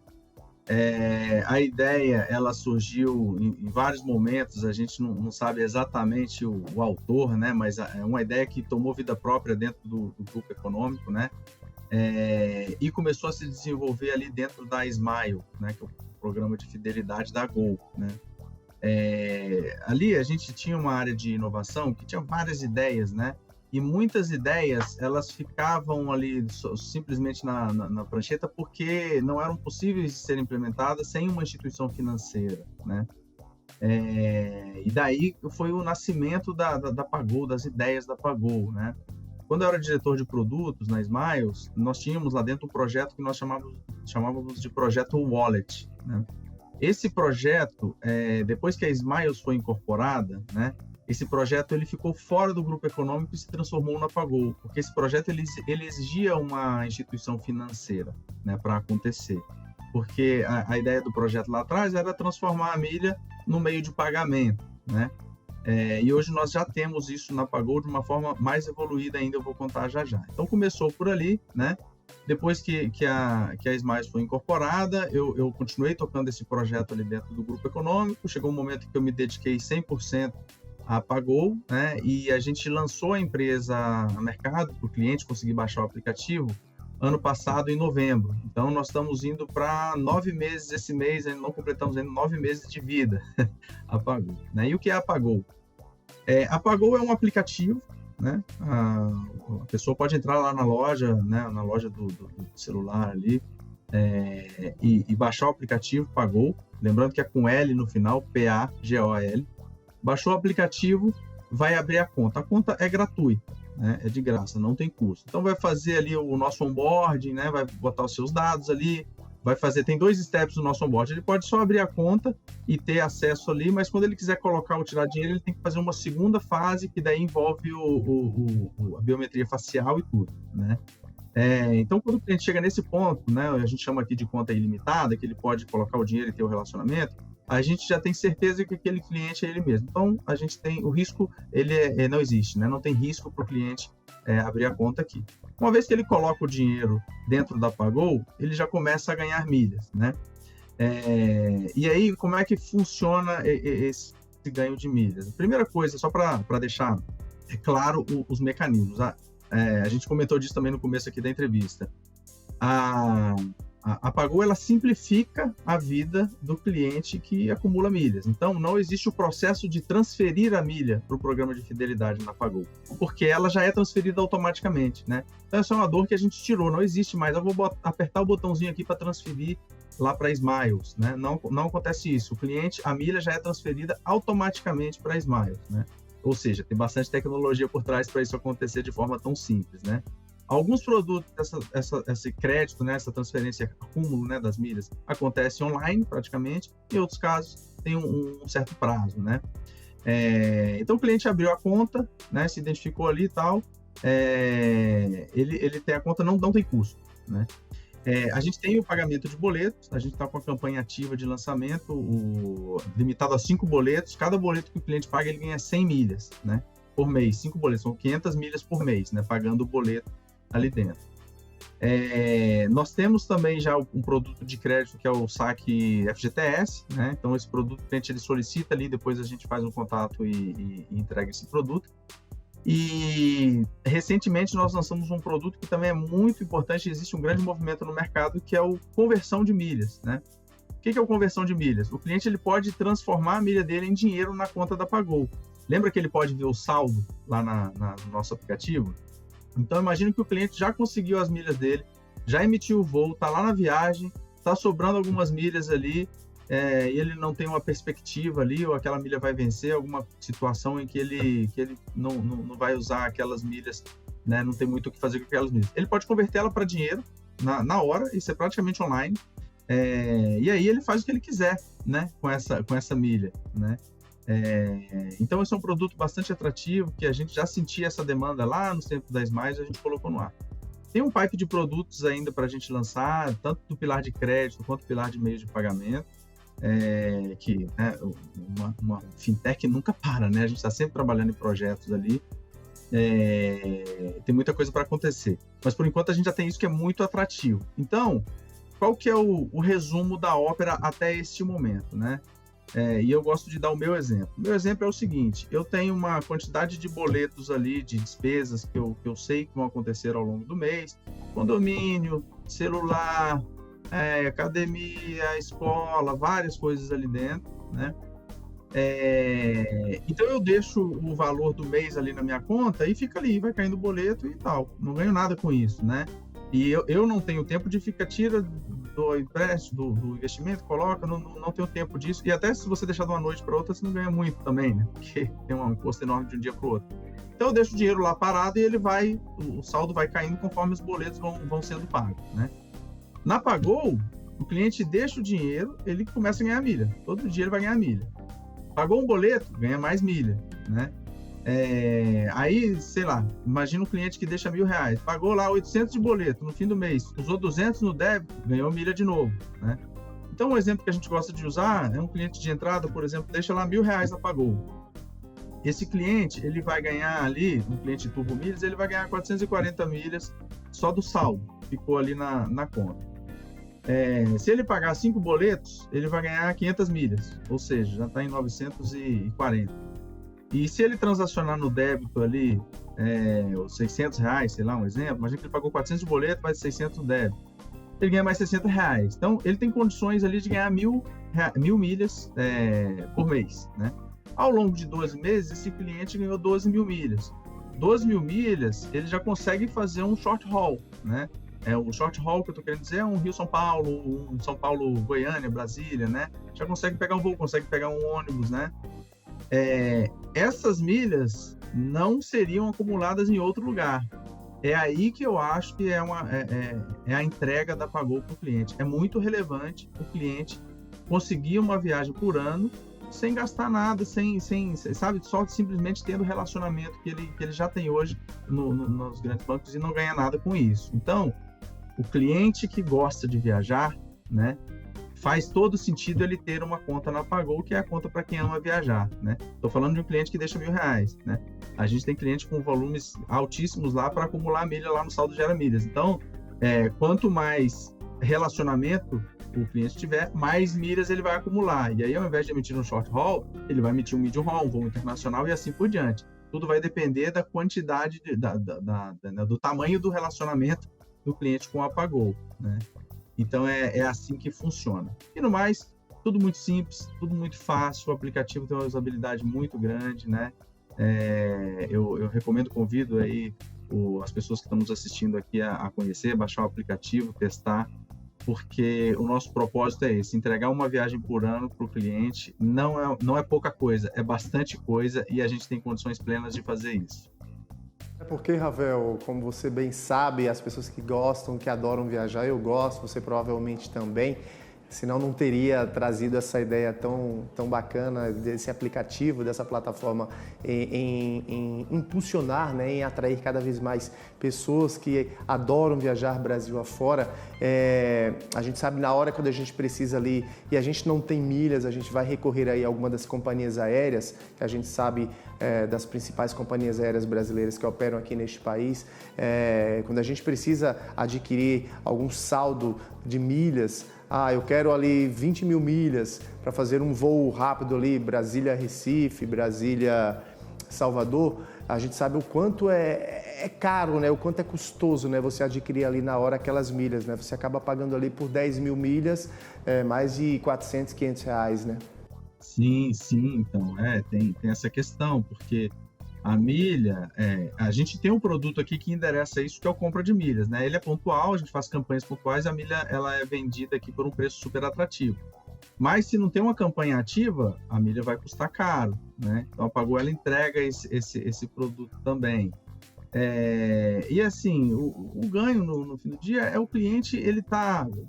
A ideia, ela surgiu em vários momentos, a gente não sabe exatamente o autor, né? Mas é uma ideia que tomou vida própria dentro do grupo econômico, né? E começou a se desenvolver ali dentro da Smile, né? Que é o programa de fidelidade da Gol, né? Ali a gente tinha uma área de inovação que tinha várias ideias, né? E muitas ideias, elas ficavam ali simplesmente na prancheta porque não eram possíveis de serem implementadas sem uma instituição financeira, né? E daí foi o nascimento da Pagou, das ideias da Pagou, né? Quando eu era diretor de produtos na Smiles, nós tínhamos lá dentro um projeto que nós chamávamos de projeto Wallet, né? Esse projeto, depois que a Smiles foi incorporada, né, esse projeto ele ficou fora do grupo econômico e se transformou na Pagou, porque esse projeto ele exigia uma instituição financeira, né, para acontecer. Porque a ideia do projeto lá atrás era transformar a milha no meio de pagamento, né? E hoje nós já temos isso na Pagou de uma forma mais evoluída ainda, eu vou contar já já. Então começou por ali, né? Depois que a Smiles foi incorporada, eu continuei tocando esse projeto ali dentro do grupo econômico. Chegou um momento que eu me dediquei 100% à Pagou, né? E a gente lançou a empresa no mercado para o cliente conseguir baixar o aplicativo ano passado, em novembro. Então, nós estamos indo para 9 meses esse mês, ainda não completamos ainda 9 meses de vida a Pagou, né? E o que é a Pagou? A Pagou é um aplicativo, né? A pessoa pode entrar lá na loja, né? Na loja do celular ali, e baixar o aplicativo Pagou, lembrando que é com L no final, P-A-G-O-L. Baixou o aplicativo, vai abrir a conta. A conta é gratuita, né? É de graça, não tem custo. Então vai fazer ali o nosso onboarding, né? Vai botar os seus dados ali, tem 2 steps no nosso onboarding. Ele pode só abrir a conta e ter acesso ali, mas quando ele quiser colocar ou tirar dinheiro, ele tem que fazer uma segunda fase, que daí envolve a biometria facial e tudo, né? Então, quando o cliente chega nesse ponto, né, a gente chama aqui de conta ilimitada, que ele pode colocar o dinheiro e ter o relacionamento, a gente já tem certeza que aquele cliente é ele mesmo. Então, a gente tem o risco, ele não existe, né? Não tem risco para o cliente abrir a conta aqui. Uma vez que ele coloca o dinheiro dentro da Pagou, ele já começa a ganhar milhas, né? E aí, como é que funciona esse ganho de milhas? A primeira coisa, só para deixar claro os mecanismos. A gente comentou disso também no começo aqui da entrevista. A Pagou, ela simplifica a vida do cliente que acumula milhas. Então, não existe o processo de transferir a milha para o programa de fidelidade na Pagou, porque ela já é transferida automaticamente, né? Então, essa é uma dor que a gente tirou, não existe mais. Eu vou apertar o botãozinho aqui para transferir lá para a Smiles, né? Não acontece isso. O cliente, a milha já é transferida automaticamente para a Smiles, né? Ou seja, tem bastante tecnologia por trás para isso acontecer de forma tão simples, né? Alguns produtos, esse crédito, né, essa transferência, acúmulo, né, das milhas, acontece online praticamente, em outros casos tem um certo prazo, né? Então o cliente abriu a conta, né, se identificou ali e tal, ele tem a conta, não tem custo, né? A gente tem o pagamento de boletos, a gente está com a campanha ativa de lançamento, limitado a 5 boletos, cada boleto que o cliente paga, ele ganha 100 milhas, né, por mês, 5 boletos, são 500 milhas por mês, né, pagando o boleto ali dentro. Nós temos também já um produto de crédito que é o saque FGTS, né? Então esse produto o cliente ele solicita ali, depois a gente faz um contato e entrega esse produto. E recentemente nós lançamos um produto que também é muito importante, existe um grande movimento no mercado, que é o conversão de milhas, né? O que é o conversão de milhas? O cliente ele pode transformar a milha dele em dinheiro na conta da Pagou. Lembra que ele pode ver o saldo lá no nosso aplicativo? Então, imagine que o cliente já conseguiu as milhas dele, já emitiu o voo, está lá na viagem, está sobrando algumas milhas ali, e ele não tem uma perspectiva ali, ou aquela milha vai vencer, alguma situação em que ele não vai usar aquelas milhas, né? Não tem muito o que fazer com aquelas milhas. Ele pode convertê-la para dinheiro na hora, isso é praticamente online, e aí ele faz o que ele quiser, né? Com essa milha, né? Então esse é um produto bastante atrativo, que a gente já sentia essa demanda lá nos tempos da Smiles, a gente colocou no ar. Tem um pipe de produtos ainda para a gente lançar, tanto do pilar de crédito quanto do pilar de meios de pagamento, que uma fintech nunca para, né? A gente está sempre trabalhando em projetos ali, tem muita coisa para acontecer, mas por enquanto a gente já tem isso que é muito atrativo. Então, qual que é o resumo da Opera até este momento, né? E eu gosto de dar o meu exemplo. O meu exemplo é o seguinte: eu tenho uma quantidade de boletos ali, de despesas que eu sei que vão acontecer ao longo do mês, condomínio, celular, academia, escola, várias coisas ali dentro, né? Então eu deixo o valor do mês ali na minha conta e fica ali, vai caindo o boleto e tal. Não ganho nada com isso, né? E eu não tenho tempo de ficar tira do empréstimo, do investimento, coloca, não tenho tempo disso. E até se você deixar de uma noite para outra, você não ganha muito também, né? Porque tem um custo enorme de um dia para o outro. Então eu deixo o dinheiro lá parado e o saldo vai caindo conforme os boletos vão sendo pagos, né? Na Pagou, o cliente deixa o dinheiro, ele começa a ganhar milha. Todo dia ele vai ganhar milha. Pagou um boleto, ganha mais milha, né? Aí, sei lá, imagina um cliente que deixa R$1.000, pagou lá 800 de boleto no fim do mês, usou 200 no débito, ganhou milha de novo, né? Então, um exemplo que a gente gosta de usar é um cliente de entrada, por exemplo, deixa lá R$1.000 na Pagou. Esse cliente, ele vai ganhar ali, um cliente Turbo Milhas, ele vai ganhar 440 milhas só do saldo, ficou ali na conta. Se ele pagar 5 boletos, ele vai ganhar 500 milhas, ou seja, já está em 940. E se ele transacionar no débito ali, os R$600, sei lá, um exemplo, imagina que ele pagou 400 de boleto, mais 600 no débito, ele ganha mais R$60. Então, ele tem condições ali de ganhar 1.000 milhas por mês, né? Ao longo de 12 meses, esse cliente ganhou 12.000 milhas. 12.000 milhas, ele já consegue fazer um short haul, né? O short haul que eu estou querendo dizer é um Rio-São Paulo, um São Paulo-Goiânia, Brasília, né? Já consegue pegar um voo, consegue pegar um ônibus, né? Essas milhas não seriam acumuladas em outro lugar. É aí que eu acho que é a entrega da Pagou para o cliente. É muito relevante o cliente conseguir uma viagem por ano sem gastar nada, sabe, só simplesmente tendo o relacionamento que ele já tem hoje nos grandes bancos e não ganha nada com isso. Então, o cliente que gosta de viajar, né, faz todo sentido ele ter uma conta na Pagou, que é a conta para quem ama viajar, né? Estou falando de um cliente que deixa R$1.000, né? A gente tem cliente com volumes altíssimos lá para acumular milha lá no saldo gera milhas. Então, quanto mais relacionamento o cliente tiver, mais milhas ele vai acumular. E aí, ao invés de emitir um short haul, ele vai emitir um medium haul, um voo internacional e assim por diante. Tudo vai depender da quantidade, do tamanho do relacionamento do cliente com a Pagou, né? Então, é assim que funciona. E no mais, tudo muito simples, tudo muito fácil, o aplicativo tem uma usabilidade muito grande, né? Eu recomendo, convido aí as pessoas que estão nos assistindo aqui a conhecer, baixar o aplicativo, testar, porque o nosso propósito é esse: entregar uma viagem por ano para o cliente. Não é pouca coisa, é bastante coisa, e a gente tem condições plenas de fazer isso. É porque, Ravel, como você bem sabe, as pessoas que gostam, que adoram viajar, eu gosto, você provavelmente também, senão não teria trazido essa ideia tão bacana desse aplicativo, dessa plataforma em impulsionar, né, em atrair cada vez mais pessoas que adoram viajar Brasil afora. A gente sabe na hora quando a gente precisa ali e a gente não tem milhas, a gente vai recorrer aí a alguma das companhias aéreas, que a gente sabe das principais companhias aéreas brasileiras que operam aqui neste país. Quando a gente precisa adquirir algum saldo de milhas, eu quero ali 20.000 milhas para fazer um voo rápido ali, Brasília-Recife, Brasília Salvador, a gente sabe o quanto é caro, né? O quanto é custoso, né? Você adquirir ali na hora aquelas milhas, né? Você acaba pagando ali por 10 mil milhas, mais de 400, 500 reais, né? Sim, sim, então, tem essa questão, porque a milha, a gente tem um produto aqui que endereça isso, que é o compra de milhas, né? Ele é pontual, a gente faz campanhas pontuais, a milha ela é vendida aqui por um preço super atrativo. Mas se não tem uma campanha ativa, a milha vai custar caro, né? Então a Pago ela entrega esse produto também. E assim, o ganho no fim do dia é o cliente,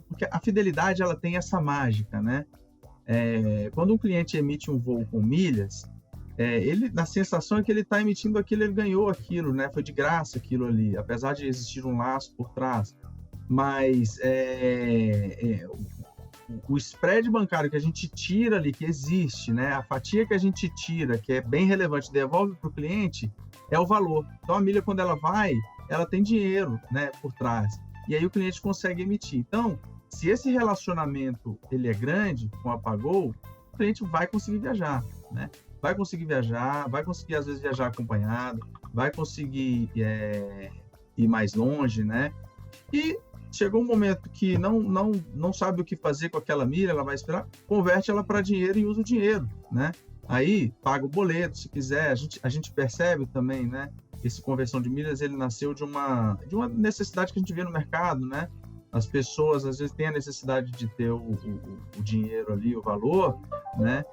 porque a fidelidade ela tem essa mágica, né? Quando um cliente emite um voo com milhas, a sensação é que ele está emitindo aquilo, ele ganhou aquilo, né? Foi de graça aquilo ali, apesar de existir um laço por trás. Mas o spread bancário que a gente tira ali, que existe, né? A fatia que a gente tira, que é bem relevante, devolve para o cliente, é o valor. Então a milha, quando ela vai, ela tem dinheiro, né, por trás. E aí o cliente consegue emitir. Então, se esse relacionamento ele é grande com a Pago, o cliente vai conseguir viajar, né? Vai conseguir viajar, vai conseguir às vezes viajar acompanhado, vai conseguir ir mais longe, né? E chegou um momento que não sabe o que fazer com aquela milha, ela vai esperar, converte ela para dinheiro e usa o dinheiro, né? Aí paga o boleto, se quiser. A gente percebe também, né? Esse conversão de milhas, ele nasceu de uma necessidade que a gente vê no mercado, né? As pessoas, às vezes, têm a necessidade de ter o dinheiro ali, o valor, né?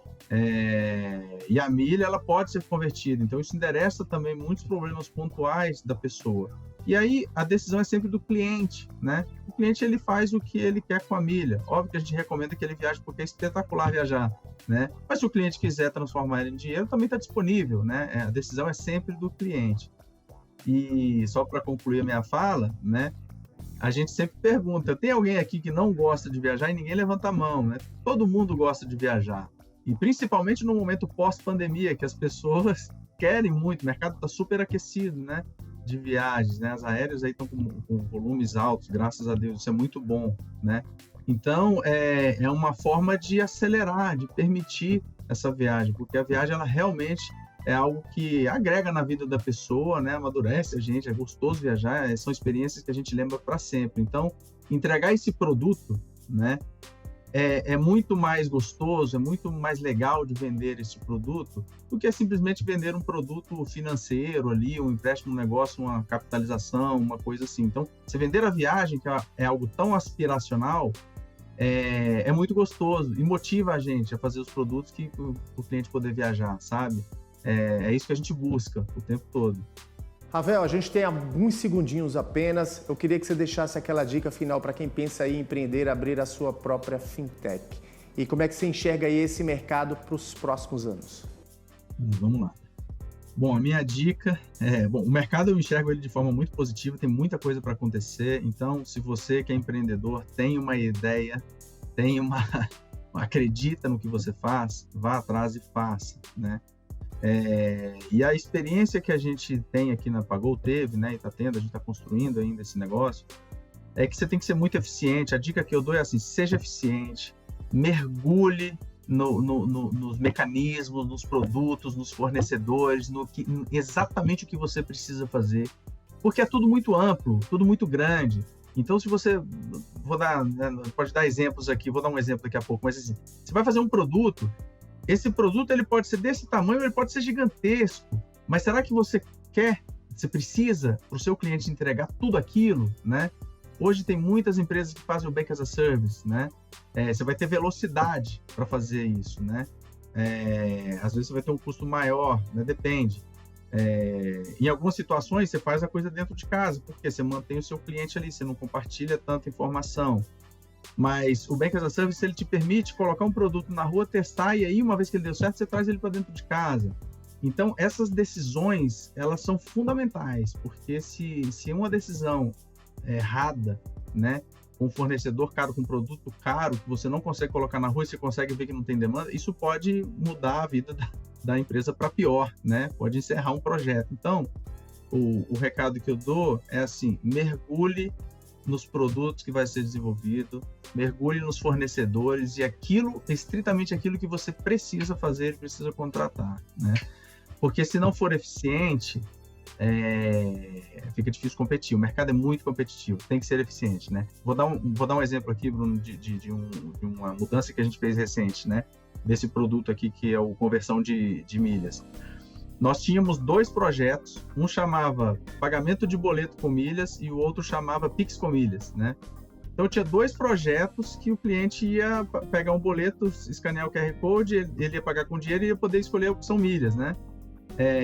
E a milha, ela pode ser convertida. Então, isso endereça também muitos problemas pontuais da pessoa. E aí, a decisão é sempre do cliente, né? O cliente, ele faz o que ele quer com a milha. Óbvio que a gente recomenda que ele viaje, porque é espetacular viajar, né? Mas se o cliente quiser transformar ele em dinheiro, também está disponível, né? A decisão é sempre do cliente. E só para concluir a minha fala, né? A gente sempre pergunta, tem alguém aqui que não gosta de viajar? E ninguém levanta a mão, né? Todo mundo gosta de viajar. E principalmente no momento pós-pandemia, que as pessoas querem muito, o mercado está super aquecido, né? De viagens, né? As aéreas aí estão com volumes altos, graças a Deus, isso é muito bom, né? Então, é uma forma de acelerar, de permitir essa viagem, porque a viagem, ela realmente é algo que agrega na vida da pessoa, né? Amadurece a gente, é gostoso viajar, são experiências que a gente lembra para sempre. Então, entregar esse produto, né? É muito mais gostoso, é muito mais legal de vender esse produto do que simplesmente vender um produto financeiro ali, um empréstimo, um negócio, uma capitalização, uma coisa assim. Então, você vender a viagem, que é algo tão aspiracional, é muito gostoso e motiva a gente a fazer os produtos que o cliente poder viajar, sabe? É isso que a gente busca o tempo todo. Ravel, a gente tem alguns segundinhos apenas. Eu queria que você deixasse aquela dica final para quem pensa em empreender, abrir a sua própria fintech. E como é que você enxerga aí esse mercado para os próximos anos? Vamos lá. Bom, a minha dica o mercado eu enxergo ele de forma muito positiva, tem muita coisa para acontecer. Então, se você que é empreendedor tem uma ideia, acredita no que você faz, vá atrás e faça, né? E a experiência que a gente tem aqui na Pago teve, né, e está tendo, a gente está construindo ainda esse negócio, é que você tem que ser muito eficiente. A dica que eu dou é assim, seja eficiente, mergulhe nos mecanismos, nos produtos, nos fornecedores, exatamente o que você precisa fazer, porque é tudo muito amplo, tudo muito grande. Então, se você, pode dar exemplos aqui, vou dar um exemplo daqui a pouco, mas assim, você vai fazer um produto. Esse produto ele pode ser desse tamanho, ele pode ser gigantesco, mas será que você precisa para o seu cliente entregar tudo aquilo, né? Hoje tem muitas empresas que fazem o Bank as a Service, né? Você vai ter velocidade para fazer isso, né? Às vezes você vai ter um custo maior, né? Depende. Em algumas situações você faz a coisa dentro de casa, porque você mantém o seu cliente ali, você não compartilha tanta informação. Mas o Bank as a Service, ele te permite colocar um produto na rua, testar, e aí, uma vez que ele deu certo, você traz ele para dentro de casa. Então, essas decisões, elas são fundamentais, porque se uma decisão errada, né, com um fornecedor caro, com um produto caro, que você não consegue colocar na rua e você consegue ver que não tem demanda, isso pode mudar a vida da empresa para pior, né? Pode encerrar um projeto. Então, o recado que eu dou é assim, mergulhe nos produtos que vai ser desenvolvido, mergulhe nos fornecedores e estritamente aquilo que você precisa fazer, precisa contratar, né? Porque se não for eficiente, fica difícil competir. O mercado é muito competitivo, tem que ser eficiente, né? Vou dar um exemplo aqui, Bruno, de uma mudança que a gente fez recente, né? Desse produto aqui, que é o conversão de milhas. Nós tínhamos 2 projetos, um chamava pagamento de boleto com milhas e o outro chamava Pix com milhas, né? Então, tinha 2 projetos que o cliente ia pegar um boleto, escanear o QR Code, ele ia pagar com dinheiro e ia poder escolher a opção milhas, né?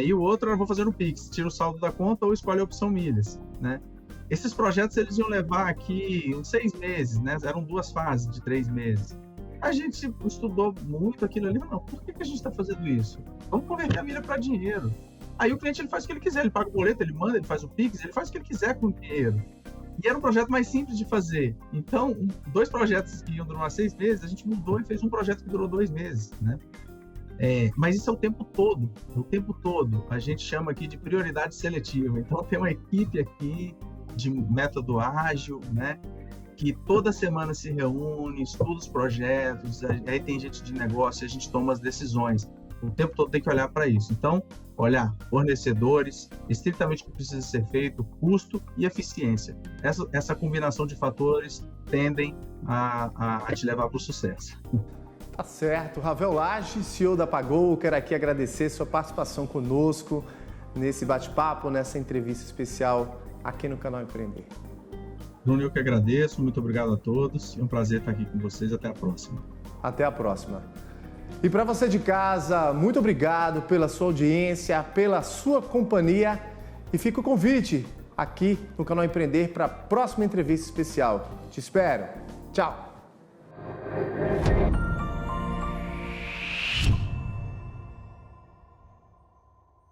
E o outro, eu vou fazer no Pix, tira o saldo da conta ou escolhe a opção milhas, né? Esses projetos, eles iam levar aqui uns 6 meses, né? Eram 2 fases de 3 meses. A gente estudou muito aquilo ali, não, por que a gente está fazendo isso? Vamos converter a milha para dinheiro. Aí o cliente, ele faz o que ele quiser, ele paga o boleto, ele manda, ele faz o Pix, ele faz o que ele quiser com o dinheiro. E era um projeto mais simples de fazer. Então, 2 projetos que iam durar 6 meses, a gente mudou e fez um projeto que durou 2 meses, né? Mas isso é o tempo todo. A gente chama aqui de prioridade seletiva. Então, tem uma equipe aqui de método ágil, né? Que toda semana se reúne, estuda os projetos, aí tem gente de negócio, a gente toma as decisões. O tempo todo tem que olhar para isso. Então, olhar fornecedores, estritamente o que precisa ser feito, custo e eficiência. Essa combinação de fatores tendem a te levar para o sucesso. Tá certo. Ravel Lage, CEO da Pagou, quero aqui agradecer sua participação conosco nesse bate-papo, nessa entrevista especial aqui no Canal Empreender. Bruno, eu que agradeço, muito obrigado a todos, é um prazer estar aqui com vocês, até a próxima. Até a próxima. E para você de casa, muito obrigado pela sua audiência, pela sua companhia e fica o convite aqui no Canal Empreender para a próxima entrevista especial. Te espero. Tchau.